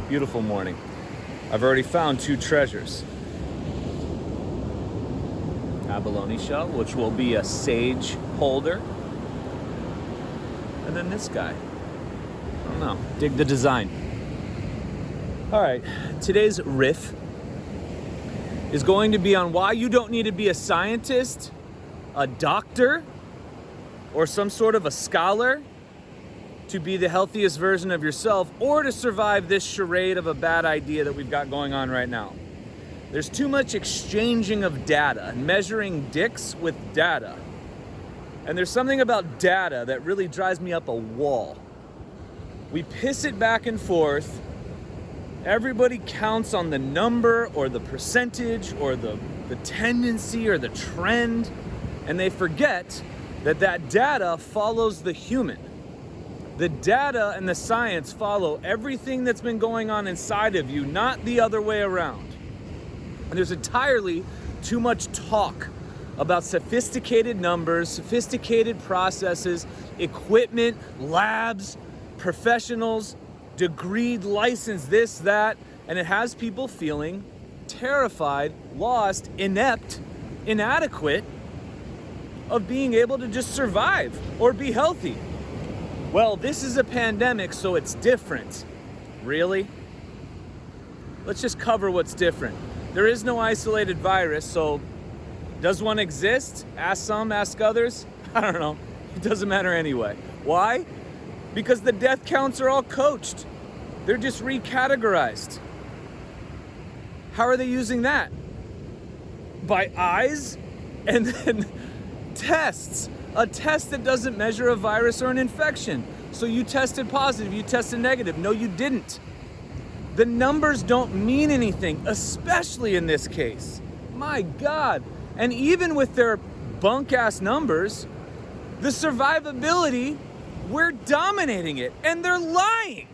Beautiful morning. I've already found 2 treasures. Abalone shell, which will be a sage holder. And then this guy. I don't know. Dig the design. All right. Today's riff is going to be on why you don't need to be a scientist, a doctor, or some sort of a scholar to be the healthiest version of yourself or to survive this charade of a bad idea that we've got going on right now. There's too much exchanging of data, measuring dicks with data. And there's something about data that really drives me up a wall. We piss it back and forth. Everybody counts on the number or the percentage or the tendency or the trend, and they forget that that data follows the human. The data and the science follow everything that's been going on inside of you, not the other way around. And there's entirely too much talk about sophisticated numbers, sophisticated processes, equipment, labs, professionals, degreed, licensed, this, that, and it has people feeling terrified, lost, inept, inadequate of being able to just survive or be healthy. Well, this is a pandemic, so it's different. Really? Let's just cover what's different. There is no isolated virus, so does one exist? Ask some, ask others. I don't know. It doesn't matter anyway. Why? Because the death counts are all coached. They're just recategorized. How are they using that? By eyes and then tests. A test that doesn't measure a virus or an infection. So you tested positive, you tested negative. No, you didn't. The numbers don't mean anything, especially in this case. My God. And even with their bunk-ass numbers, the survivability, we're dominating it, and they're lying.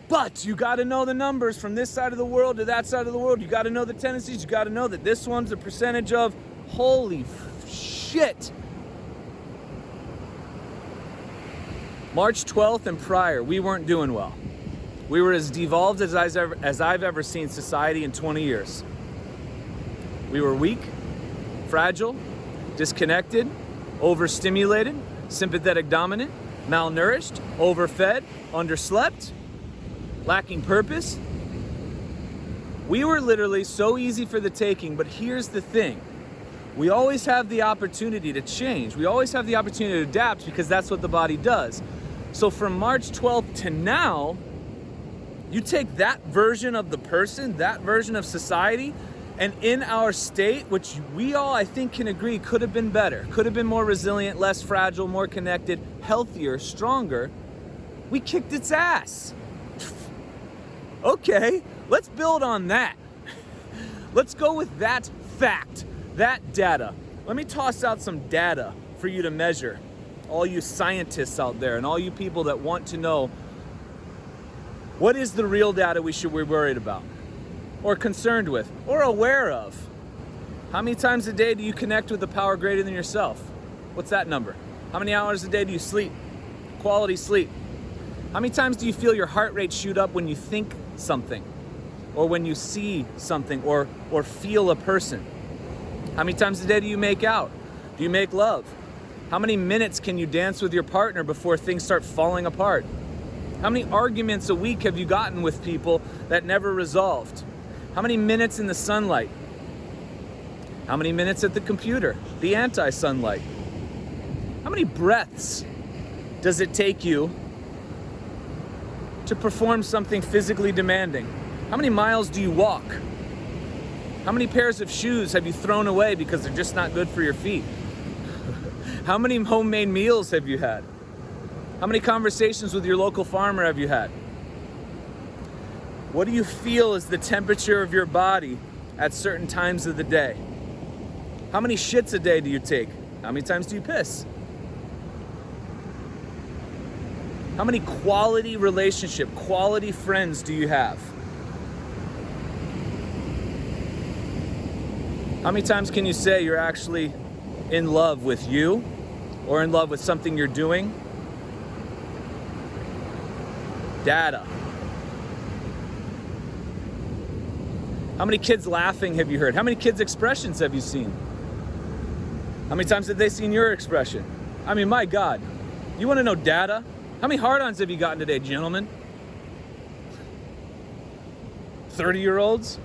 But you gotta know the numbers from this side of the world to that side of the world. You gotta know the tendencies. You gotta know that this one's a percentage of, holy shit. March 12th and prior, we weren't doing well. We were as devolved as I've ever seen society in 20 years. We were weak, fragile, disconnected, overstimulated, sympathetic dominant, malnourished, overfed, underslept, lacking purpose. We were literally so easy for the taking, but here's the thing. We always have the opportunity to change. We always have the opportunity to adapt because that's what the body does. So from March 12th to now, you take that version of the person, that version of society, and in our state, which we all, I think, can agree could have been better, could have been more resilient, less fragile, more connected, healthier, stronger, we kicked its ass. Okay, let's build on that. Let's go with that fact, that data. Let me toss out some data for you to measure. All you scientists out there and all you people that want to know what is the real data we should be worried about or concerned with or aware of. How many times a day do you connect with a power greater than yourself? What's that number? How many hours a day do you sleep? Quality sleep. How many times do you feel your heart rate shoot up when you think something or when you see something or feel a person? How many times a day do you make out? Do you make love? How many minutes can you dance with your partner before things start falling apart? How many arguments a week have you gotten with people that never resolved? How many minutes in the sunlight? How many minutes at the computer, the anti-sunlight? How many breaths does it take you to perform something physically demanding? How many miles do you walk? How many pairs of shoes have you thrown away because they're just not good for your feet? How many homemade meals have you had? How many conversations with your local farmer have you had? What do you feel is the temperature of your body at certain times of the day? How many shits a day do you take? How many times do you piss? How many quality relationship, quality friends do you have? How many times can you say you're actually in love with you or in love with something you're doing? Data. How many kids laughing have you heard? How many kids' expressions have you seen? How many times have they seen your expression? I mean, my God. You want to know data? How many hard-ons have you gotten today, gentlemen? 30-year-olds?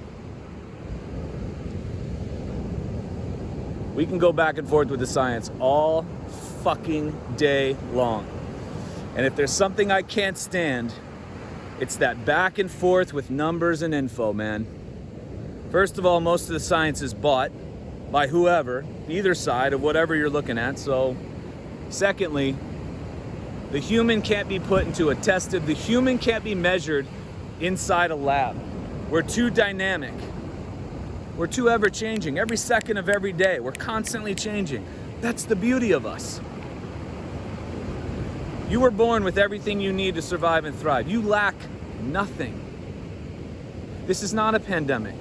We can go back and forth with the science all fucking day long. And if there's something I can't stand, it's that back and forth with numbers and info, man. First of all, most of the science is bought by whoever, either side of whatever you're looking at. So, secondly, the human can't be put into a tested, the human can't be measured inside a lab. We're too dynamic. We're too ever-changing. Every second of every day, we're constantly changing. That's the beauty of us. You were born with everything you need to survive and thrive. You lack nothing. This is not a pandemic.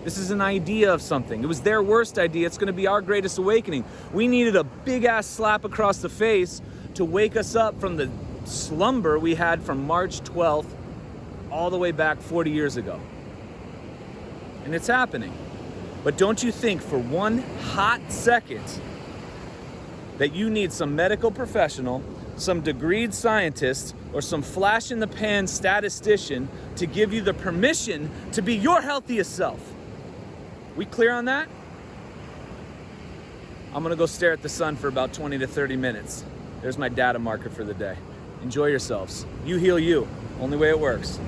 This is an idea of something. It was their worst idea. It's going to be our greatest awakening. We needed a big-ass slap across the face to wake us up from the slumber we had from March 12th all the way back 40 years ago. And it's happening. But don't you think for one hot second that you need some medical professional, some degreed scientist, or some flash-in-the-pan statistician to give you the permission to be your healthiest self? We clear on that? I'm gonna go stare at the sun for about 20 to 30 minutes. There's my data marker for the day. Enjoy yourselves. You heal you. Only way it works.